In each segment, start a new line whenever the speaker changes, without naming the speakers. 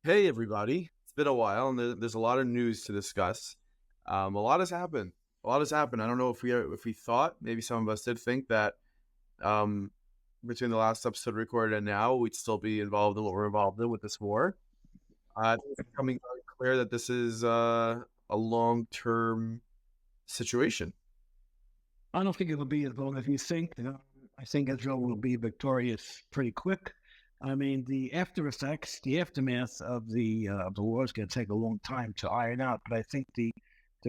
Hey, everybody. It's been a while, and there's a lot of news to discuss. A lot has happened. A lot has happened. I don't know if we thought, maybe some of us did think that um, between the last episode recorded and now, we'd still be involved in what we're involved in with this war. It's becoming very clear that this is a long-term situation.
I don't think it'll be as long as you think. I think Israel will be victorious pretty quick. I mean, the after effects, the aftermath of the war is going to take a long time to iron out. But I think the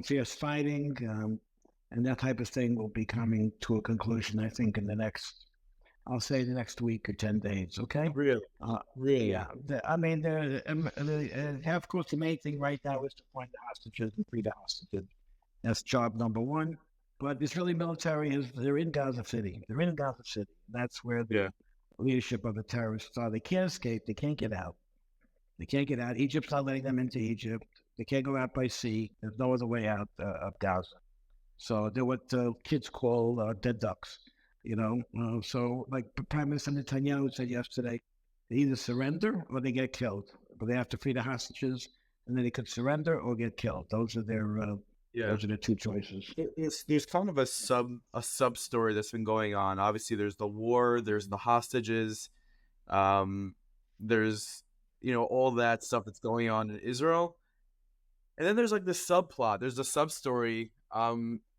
fierce fighting and that type of thing will be coming to a conclusion. I think in the next, I'll say the next week or 10 days. Okay.
Really, really.
Yeah. I mean, of course, the main thing right now is to find the hostages and free the hostages. That's job number one. But the Israeli military they're in Gaza City. They're in Gaza City. That's where the
Yeah.
leadership of the terrorists are. They can't escape. They can't get out. They can't get out. Egypt's not letting them into Egypt. They can't go out by sea. There's no other way out of Gaza. So they're what kids call dead ducks. So like Prime Minister Netanyahu said yesterday, they either surrender or they get killed. But they have to free the hostages, and then they could surrender or get killed. Those are
Yeah.
those are the two choices.
There's kind of a sub story that's been going on. Obviously, there's the war, there's the hostages, there's all that stuff that's going on in Israel, and then there's like this subplot. There's a sub story,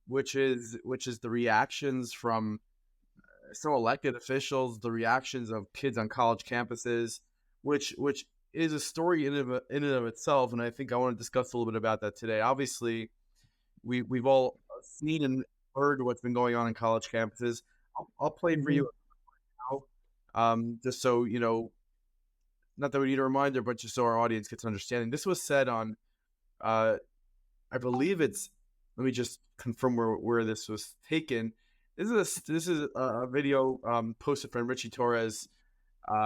which is the reactions from some elected officials, the reactions of kids on college campuses, which is a story in and of itself. And I think I want to discuss a little bit about that today. Obviously, we've all seen and heard what's been going on in college campuses. I'll play for you now, just so not that we need a reminder, but just so our audience gets an understanding. This was said on, I believe it's. Let me just confirm where this was taken. This is a video posted from Richie Torres.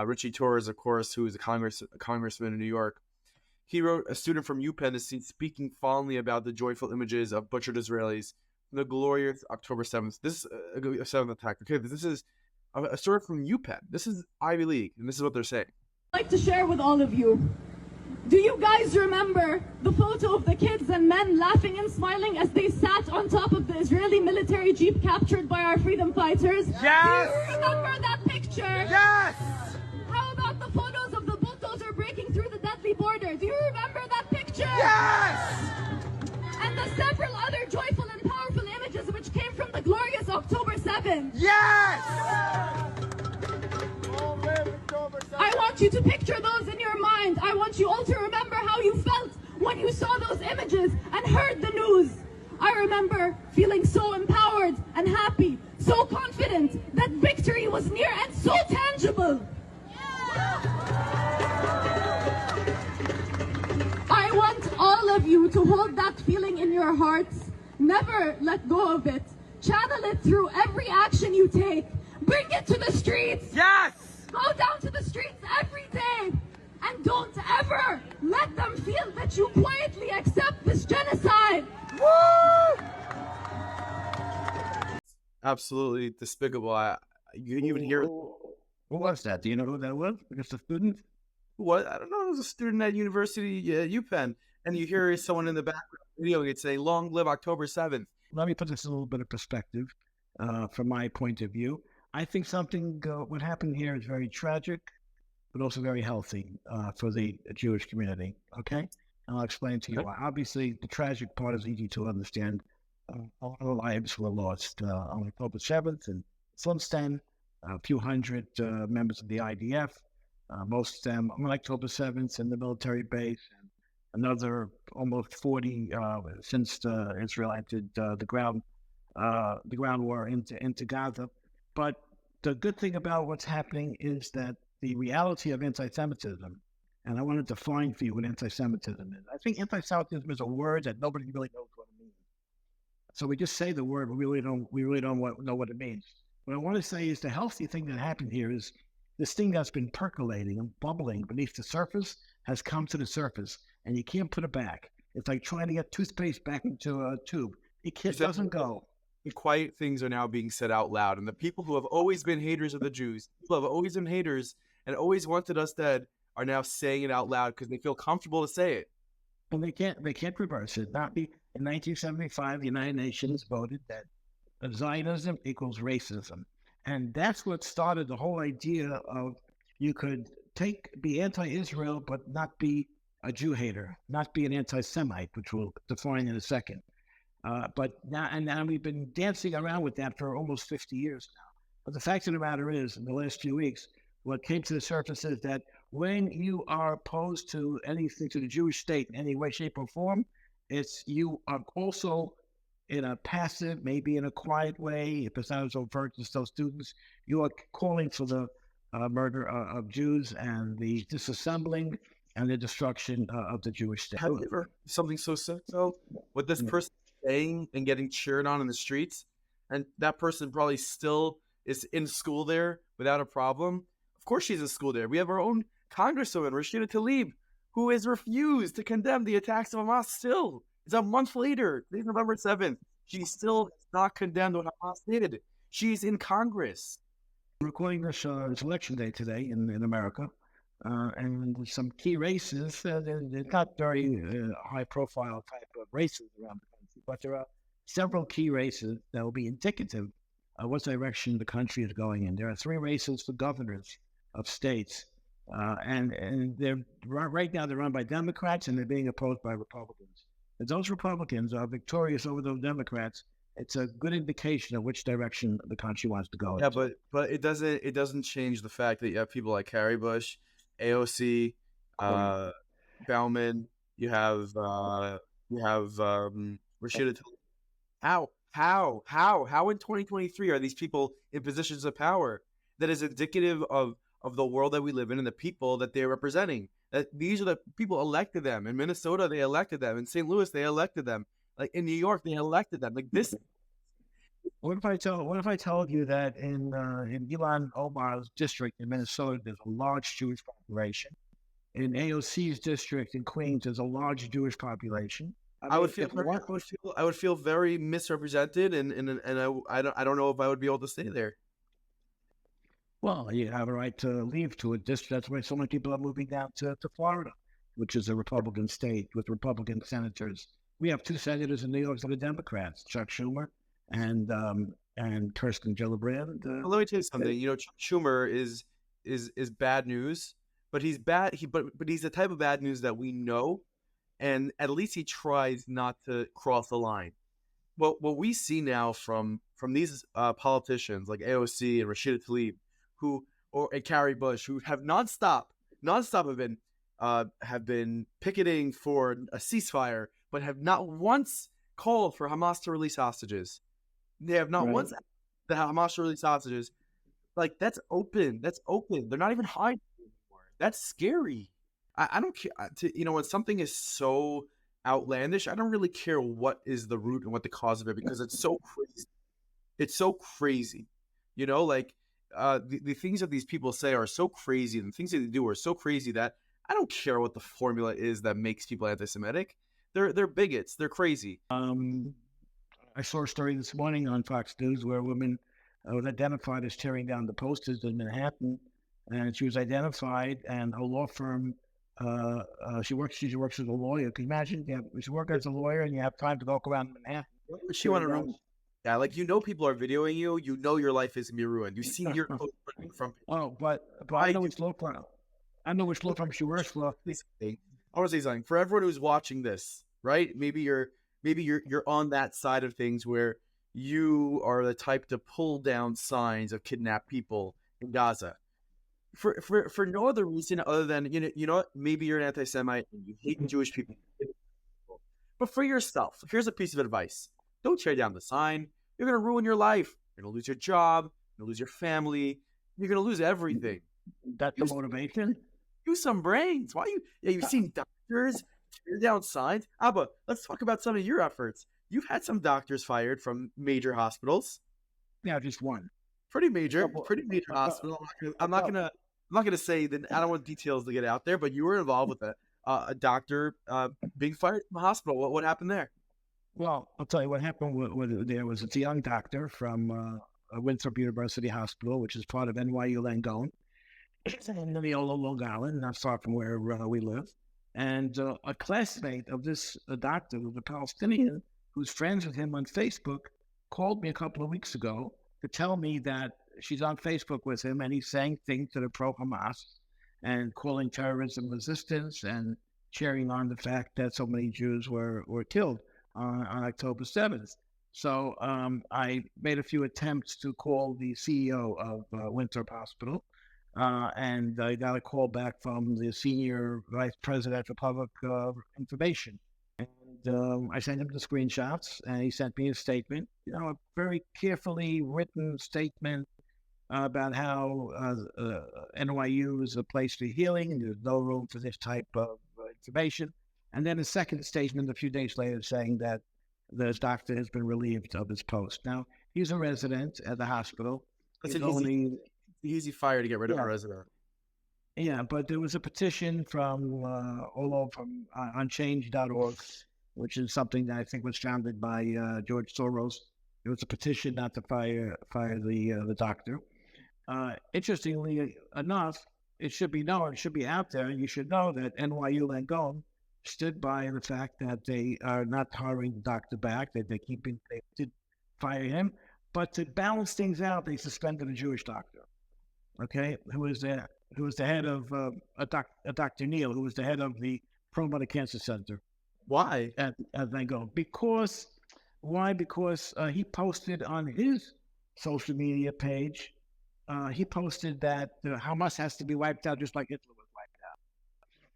Richie Torres, of course, who is a congressman in New York. He wrote, a student from UPenn is seen speaking fondly about the joyful images of butchered Israelis from the glorious October 7th. This is a 7th attack. Okay, this is a story from UPenn. This is Ivy League, and this is what they're saying.
I'd like to share with all of you. Do you guys remember the photo of the kids and men laughing and smiling as they sat on top of the Israeli military jeep captured by our freedom fighters?
Yes!
Do you remember that picture?
Yes!
How about the photos of the bulldozer breaking through the deadly border? Do you remember that picture?
Yes!
And the several other joyful and powerful images which came from the glorious October 7th?
Yes!
I want you to picture those in your mind. I want you all to remember how you felt when you saw those images and heard the news. I remember feeling so empowered and happy, so confident that victory was near and so tangible. I want all of you to hold that feeling in your hearts. Never let go of it. Channel it through every action you take. Bring it to the streets.
Yes!
Go down to the streets every day and don't ever let them feel that you quietly accept this genocide.
Woo!
Absolutely despicable. You can even hear
Who was that? Do you know who that was? Just a student?
what I don't know. It was a student at University UPenn, and you hear someone in the background videoing it say, "Long live October 7th."
Let me put this in a little bit of perspective from my point of view. I think what happened here is very tragic, but also very healthy for the Jewish community. Okay? And I'll explain to you why. Obviously, the tragic part is easy to understand. A lot of lives were lost on October 7th, and since then, a few hundred members of the IDF, most of them on October 7th in the military base, and another almost 40 since Israel entered the ground war into Gaza. But the good thing about what's happening is that the reality of anti-Semitism, and I want to define for you what anti-Semitism is. I think anti-Semitism is a word that nobody really knows what it means. So we just say the word, but we really don't know what it means. What I want to say is the healthy thing that happened here is this thing that's been percolating and bubbling beneath the surface has come to the surface, and you can't put it back. It's like trying to get toothpaste back into a tube. It doesn't go.
And quiet things are now being said out loud, and the people who have always been haters of the Jews, people who have always been haters and always wanted us dead, are now saying it out loud because they feel comfortable to say it.
And they can't reverse it. Not be in 1975, the United Nations voted that Zionism equals racism, and that's what started the whole idea of you could be anti-Israel but not be a Jew hater, not be an anti-Semite, which we'll define in a second. But now we've been dancing around with that for almost 50 years now. But the fact of the matter is, in the last few weeks, what came to the surface is that when you are opposed to anything to the Jewish state in any way, shape, or form, you are also in a passive, maybe in a quiet way, if it's not as overt as those students, you are calling for the murder of Jews and the disassembling and the destruction of the Jewish state.
Have you ever heard something so simple? What this person saying and getting cheered on in the streets, and that person probably still is in school there without a problem. Of course she's in school there. We have our own Congresswoman, Rashida Tlaib, who has refused to condemn the attacks of Hamas still. It's a month later. Today's November 7th. She still has not condemned what Hamas did. She's in Congress.
We're recording this election day today in America, and some key races. They're not very high-profile type of races around the country, but there are several key races that will be indicative of what direction the country is going in. There are 3 races for governors of states, and they're right now they're run by Democrats and they're being opposed by Republicans. If those Republicans are victorious over those Democrats, it's a good indication of which direction the country wants to go.
Yeah, but it doesn't change the fact that you have people like Carrie Bush, AOC, Bauman. You have Rashida Tlaib. How in 2023 are these people in positions of power that is indicative of the world that we live in and the people that they're representing? That these are the people elected them. In Minnesota, they elected them. In St. Louis, they elected them. Like in New York, they elected them. Like this.
What if I told you that in Elon Omar's district in Minnesota, there's a large Jewish population. In AOC's district in Queens, there's a large Jewish population.
I would feel very misrepresented, and I don't know if I would be able to stay there.
Well, you have a right to leave to a district. That's why so many people are moving down to Florida, which is a Republican state with Republican senators. We have 2 senators in New York that are Democrats, Chuck Schumer and Kirsten Gillibrand.
Well, let me tell you something. You know, Chuck Schumer is bad news, but he's bad. But he's the type of bad news that we know, and at least he tries not to cross the line. What we see now from these politicians like AOC and Rashida Tlaib, and Carrie Bush, who have nonstop have been picketing for a ceasefire, but have not once called for Hamas to release hostages. They have not once the Hamas to release hostages. Like that's open. They're not even hiding anymore. That's scary. I don't care. When something is so outlandish, I don't really care what is the root and what the cause of it, because it's so crazy. It's so crazy. The things that these people say are so crazy, and the things that they do are so crazy that I don't care what the formula is that makes people anti-Semitic. They're bigots. They're crazy.
I saw a story this morning on Fox News where a woman was identified as tearing down the posters in Manhattan, and she was identified, and her law firm. She works as a lawyer. Can you imagine? You work as a lawyer and you have time to walk around Manhattan.
What would she want to ruin? Yeah, people are videoing you. You know your life is gonna be ruined. You've seen your clothes from.
Oh, but I know which law firm. I know which law firm she works for.
I want to say something for everyone who's watching this. Right? Maybe you're on that side of things where you are the type to pull down signs of kidnapped people in Gaza. For no other reason other than you know what, maybe you're an anti-Semite and you hate Jewish people, but for yourself, here's a piece of advice: don't tear down the sign. You're gonna ruin your life. You're gonna lose your job. You're gonna lose your family. You're gonna lose everything.
That's the motivation.
Use some brains. Why you? Yeah, you've seen doctors tear down signs. Abba, let's talk about some of your efforts. You've had some doctors fired from major hospitals.
Yeah, just one.
Pretty major hospital. I'm not gonna say that. I don't want details to get out there, but you were involved with a doctor being fired from a hospital. What happened there?
Well, I'll tell you what happened. There was a young doctor from Winthrop University Hospital, which is part of NYU Langone, in Mineola, Long Island, not far from where we live. And a classmate of this doctor, who's a Palestinian, who's friends with him on Facebook, called me a couple of weeks ago to tell me that she's on Facebook with him and he's saying things that are pro-Hamas and calling terrorism resistance and cheering on the fact that so many Jews were killed on October 7th. So I made a few attempts to call the CEO of Winthrop Hospital, and I got a call back from the senior vice president for public information. And I sent him the screenshots, and he sent me a statement, a very carefully written statement about how NYU is a place for healing, and there's no room for this type of information. And then a second statement a few days later saying that this doctor has been relieved of his post. Now, he's a resident at the hospital.
That's an easy fire to get rid of a resident.
Yeah, but there was a petition from unchange.org, which is something that I think was founded by George Soros. It was a petition not to fire the doctor. Interestingly enough, it should be known, it should be out there, and you should know that NYU Langone stood by the fact that they are not hiring the doctor back, that they did fire him, but to balance things out, they suspended a Jewish doctor, okay, who was the head of Dr. Neal, who was the head of the Pro-Mother Cancer Center.
Why?
At Langone. Why? Because he posted on his social media page, he posted that Hamas has to be wiped out just like Hitler was wiped out.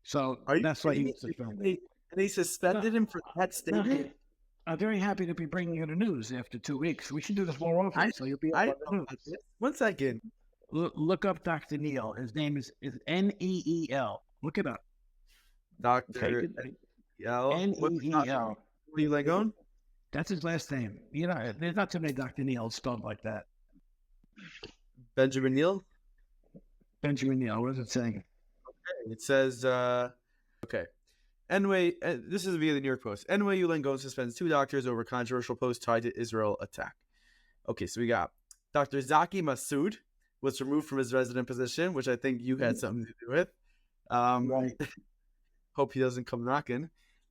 So that's why he was suspended.
And they suspended him for that statement?
I'm very happy to be bringing you the news after 2 weeks. We should do this more often, so you'll be up on the news.
1 second.
Look up Dr. Neal. His name is N-E-E-L. Look it up.
Dr. Neal.
N-E-E-L.
Are you Langone?
That's his last name. There's not too many Dr. Neals spelled like that.
Benjamin Neal?
Benjamin Neal. What is it saying?
Okay. It says, okay. Anyway, this is via the New York Post. NYU Langone suspends 2 doctors over controversial post tied to Israel attack. Okay, so we got Dr. Zaki Massoud was removed from his resident position, which I think you had something to do with.
Right.
Hope he doesn't come knocking.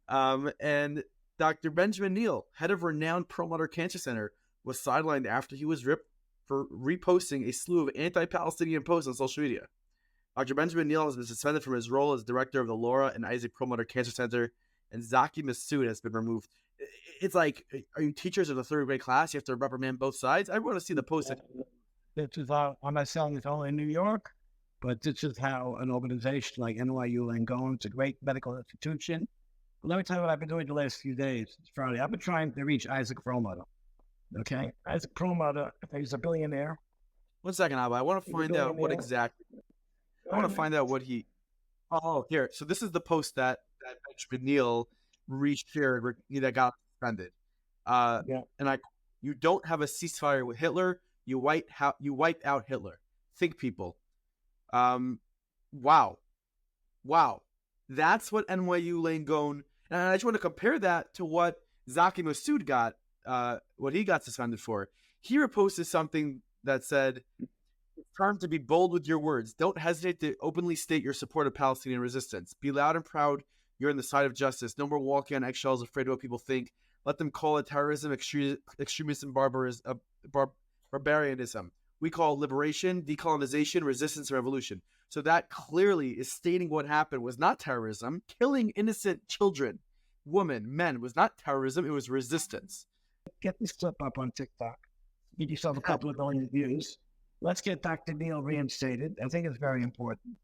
And Dr. Benjamin Neal, head of renowned Perlmutter Cancer Center, was sidelined after he was ripped for reposting a slew of anti-Palestinian posts on social media. Dr. Benjamin Neal has been suspended from his role as director of the Laura and Isaac Perlmutter Cancer Center, and Zaki Massoud has been removed. It's like, are you teachers of the 3rd grade class? You have to reprimand both sides? I want to see the post.
This is how, I'm not saying it's only in New York, but this is how an organization like NYU Langone, it's a great medical institution. But let me tell you what I've been doing the last few days. It's Friday. I've been trying to reach Isaac Perlmutter. Okay? Isaac Perlmutter, he's a billionaire.
1 second, Abba. I want to find out what exactly. I want to find out what he. Oh, here. So this is the post that Benjamin Neal reshared that got suspended.
Yeah.
And you don't have a ceasefire with Hitler. You wiped out Hitler. Think, people. Wow. That's what NYU Langone. And I just want to compare that to what Zaki Massoud got. What he got suspended for. He reposted something that said, "It's time to be bold with your words. Don't hesitate to openly state your support of Palestinian resistance. Be loud and proud you're on the side of justice. No more walking on eggshells afraid of what people think. Let them call it terrorism, extremism, barbarianism. We call it liberation, decolonization, resistance, and revolution." So that clearly is stating what happened was not terrorism. Killing innocent children, women, men was not terrorism. It was resistance.
Get this clip up on TikTok. Get yourself a couple of million views. Let's get Dr. Neal reinstated. I think it's very important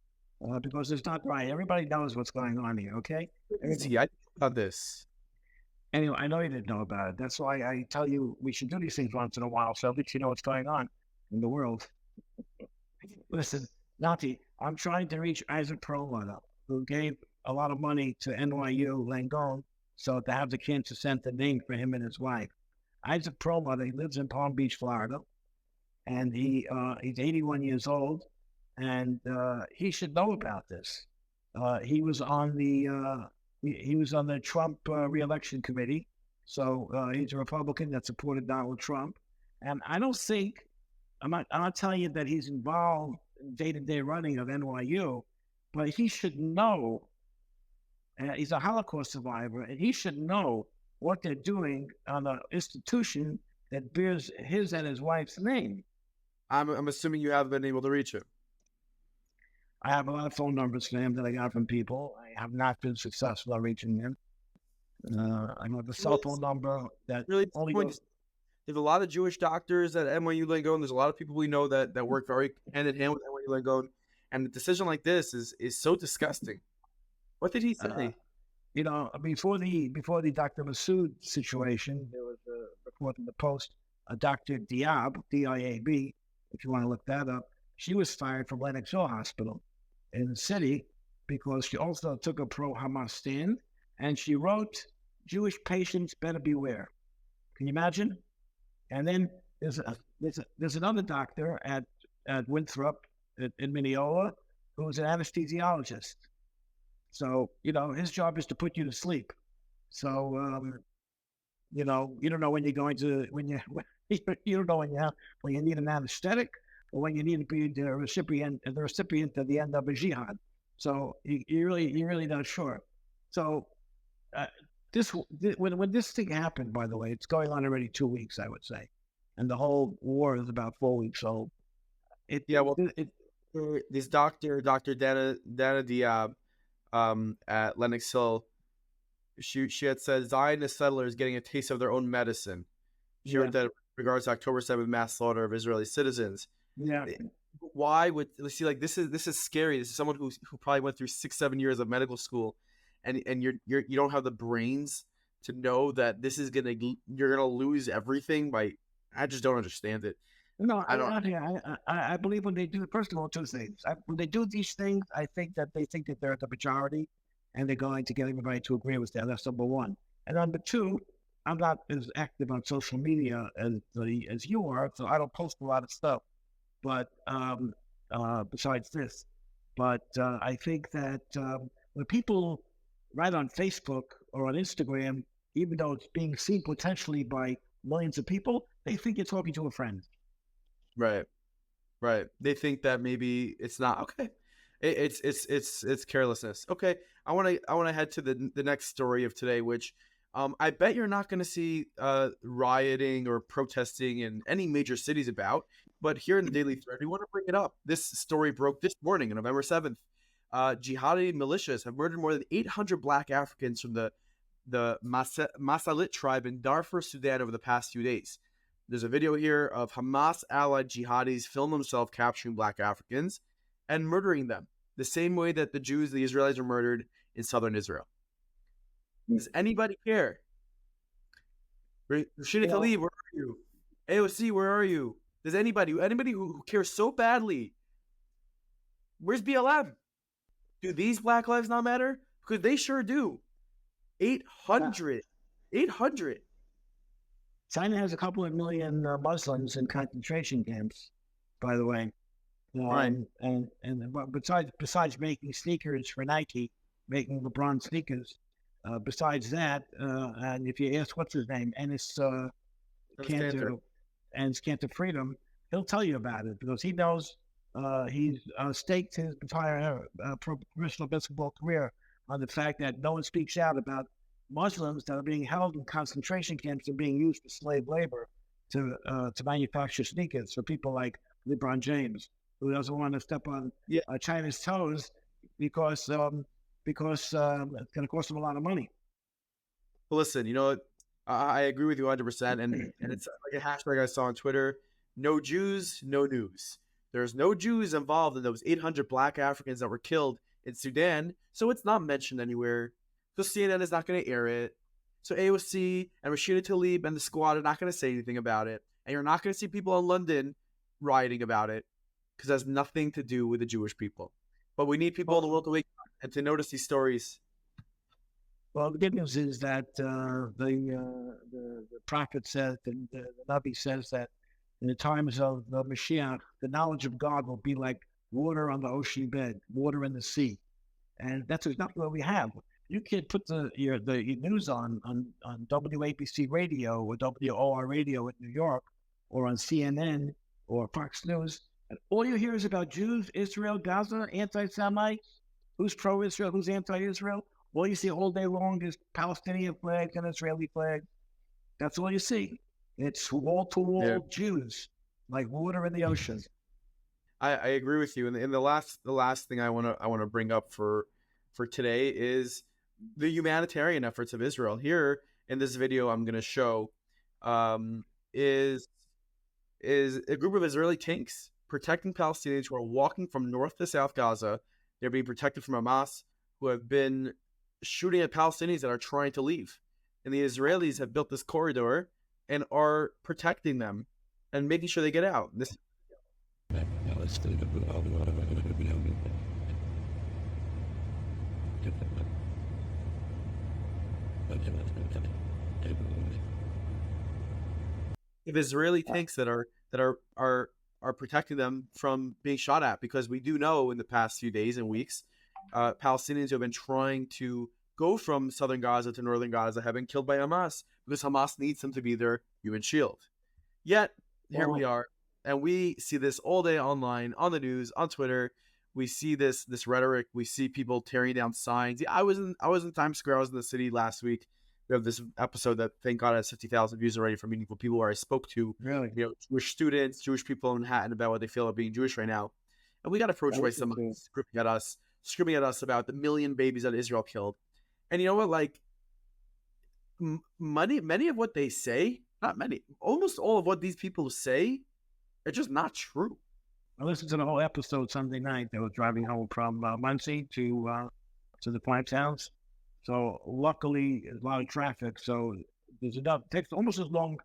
because it's not right. Everybody knows what's going on here, okay?
Easy. I know about this.
Anyway, I know you didn't know about it. That's why I tell you we should do these things once in a while so at least you know what's going on in the world. Listen, Nati, I'm trying to reach Isaac Perlmutter, who gave a lot of money to NYU Langone so to have the cancer center named for him and his wife. Isaac Perlmutter, he lives in Palm Beach, Florida, and he's 81 years old, and he should know about this. He was on the Trump re-election committee, so he's a Republican that supported Donald Trump, and I don't think I'm not telling you that he's involved day-to-day running of NYU, but he should know. He's a Holocaust survivor, and he should know what they're doing on an institution that bears his and his wife's name.
I'm assuming you haven't been able to reach him.
I have a lot of phone numbers for him that I got from people. I have not been successful at reaching him. I have a cell phone number that
Really
only
disappointing.
goes.
There's a lot of Jewish doctors at NYU Langone. There's a lot of people we know that work very hand in hand with NYU Langone, and a decision like this is so disgusting. What did he say?
Before the Dr. Massoud situation, there was a report in the Post. Dr. Diab, Diab, if you want to look that up, she was fired from Lenox Hill Hospital in the city because she also took a pro-Hamas stand, and she wrote, "Jewish patients better beware." Can you imagine? And then there's another doctor at Winthrop in Mineola who's an anesthesiologist. So his job is to put you to sleep. So you don't know when you're going to you don't know when you need an anesthetic or when you need to be the recipient of the end of a jihad. So you're really not sure. So when this thing happened, by the way, it's going on already 2 weeks, I would say, and the whole war is about 4 weeks old.
This Dr. Dana Diab at Lenox Hill, she had said Zionist settlers getting a taste of their own medicine. She wrote that in regards to October 7th mass slaughter of Israeli citizens.
Yeah.
Why would this is scary? This is someone who probably went through 6-7 years of medical school, and you don't have the brains to know that this is you're gonna lose everything by. I just don't understand it.
No, I believe when they do, first of all, two things. When they do these things, I think that they think that they're the majority, and they're going to get everybody to agree with that. That's number one. And number two, I'm not as active on social media as you are, so I don't post a lot of stuff. But besides this, I think that when people write on Facebook or on Instagram, even though it's being seen potentially by millions of people, they think you're talking to a friend.
Right. They think that maybe it's not okay. It's carelessness. Okay, I want to head to the next story of today, which I bet you're not going to see rioting or protesting in any major cities about. But here in the Daily Thread, we want to bring it up. This story broke this morning, on November 7th. Jihadi militias have murdered more than 800 Black Africans from the Masalit tribe in Darfur, Sudan, over the past few days. There's a video here of Hamas-allied jihadis film themselves capturing Black Africans and murdering them, the same way that the Israelis were murdered in southern Israel. Does anybody care? Rashida Tlaib, where are you? AOC, where are you? Does anybody who cares so badly? Where's BLM? Do these Black lives not matter? Because they sure do. 800.
China has a couple of million Muslims in concentration camps, by the way.
Right.
And besides making sneakers for Nike, making LeBron sneakers, besides that, and if you ask what's his name, Ennis Cantor Freedom, he'll tell you about it because he knows he's staked his entire professional basketball career on the fact that no one speaks out about Muslims that are being held in concentration camps and being used for slave labor to manufacture sneakers for people like LeBron James, who doesn't want to step on China's toes because it's going to cost them a lot of money.
Well, listen, I agree with you 100%, and it's like a hashtag I saw on Twitter: no Jews, no news. There's no Jews involved in those 800 Black Africans that were killed in Sudan, so it's not mentioned anywhere. So CNN is not going to air it. So AOC and Rashida Tlaib and the squad are not going to say anything about it. And you're not going to see people in London rioting about it because it has nothing to do with the Jewish people. But we need people in the world to wake up and to notice these stories.
Well, the good news is that the prophet says, and the Nabi says that in the times of the Mashiach, the knowledge of God will be like water on the ocean bed, water in the sea. And that's exactly what we have. You can put the news on WABC radio or WOR radio in New York or on CNN or Fox News, And all you hear is about Jews, Israel, Gaza, anti-Semites, who's pro-Israel, who's anti-Israel. All you see all day long is Palestinian flags and Israeli flags. That's all you see. It's wall-to-wall Jews, like water in the ocean.
I agree with you. And the last thing I wanna bring up for today is the humanitarian efforts of Israel. Here in this video I'm gonna show is a group of Israeli tanks protecting Palestinians who are walking from north to south Gaza. They're being protected from Hamas, who have been shooting at Palestinians that are trying to leave. And the Israelis have built this corridor and are protecting them and making sure they get out. This of Israeli tanks that are protecting them from being shot at, because we do know in the past few days and weeks, Palestinians who have been trying to go from southern Gaza to northern Gaza have been killed by Hamas because Hamas needs them to be their human shield. Yet here we are, and we see this all day online, on the news, on Twitter. We see this rhetoric. We see people tearing down signs. I was in Times Square. I was in the city last week. We have this episode that, thank God, has 50,000 views already from meaningful people, where I spoke to Jewish students, Jewish people in Manhattan about what they feel about being Jewish right now. And we got approached by someone screaming at us about the 1 million babies that Israel killed. And you know what? Like, many of what they say, not many, almost all of what these people say, are just not true.
I listened to the whole episode Sunday night. They were driving home from Muncie to the Plant Towns. So luckily, there's a lot of traffic. So there's enough. It takes almost as long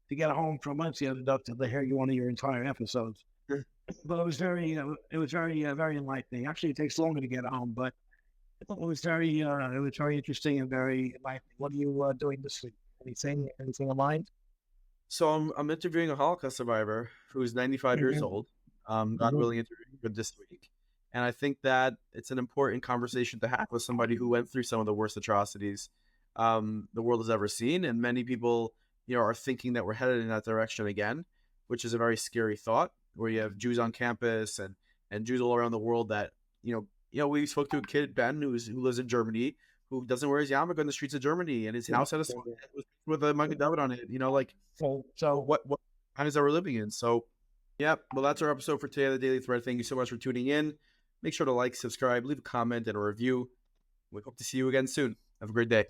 to get home from Muncie as it does to hear you one of your entire episodes. But it was very enlightening. Actually, it takes longer to get home, but it was very interesting and very enlightening. What are you doing this week? Anything in mind?
So I'm interviewing a Holocaust survivor who's 95 years old. God willing, interviewing this week. And I think that it's an important conversation to have with somebody who went through some of the worst atrocities the world has ever seen. And many people, are thinking that we're headed in that direction again, which is a very scary thought, where you have Jews on campus and Jews all around the world that, we spoke to a kid, Ben, who lives in Germany, who doesn't wear his yarmulke on the streets of Germany, and his house had a sign with a Magen David on it. So what times that we're living in. So, yeah, well, that's our episode for today of the Daily Thread. Thank you so much for tuning in. Make sure to like, subscribe, leave a comment, and a review. We hope to see you again soon. Have a great day.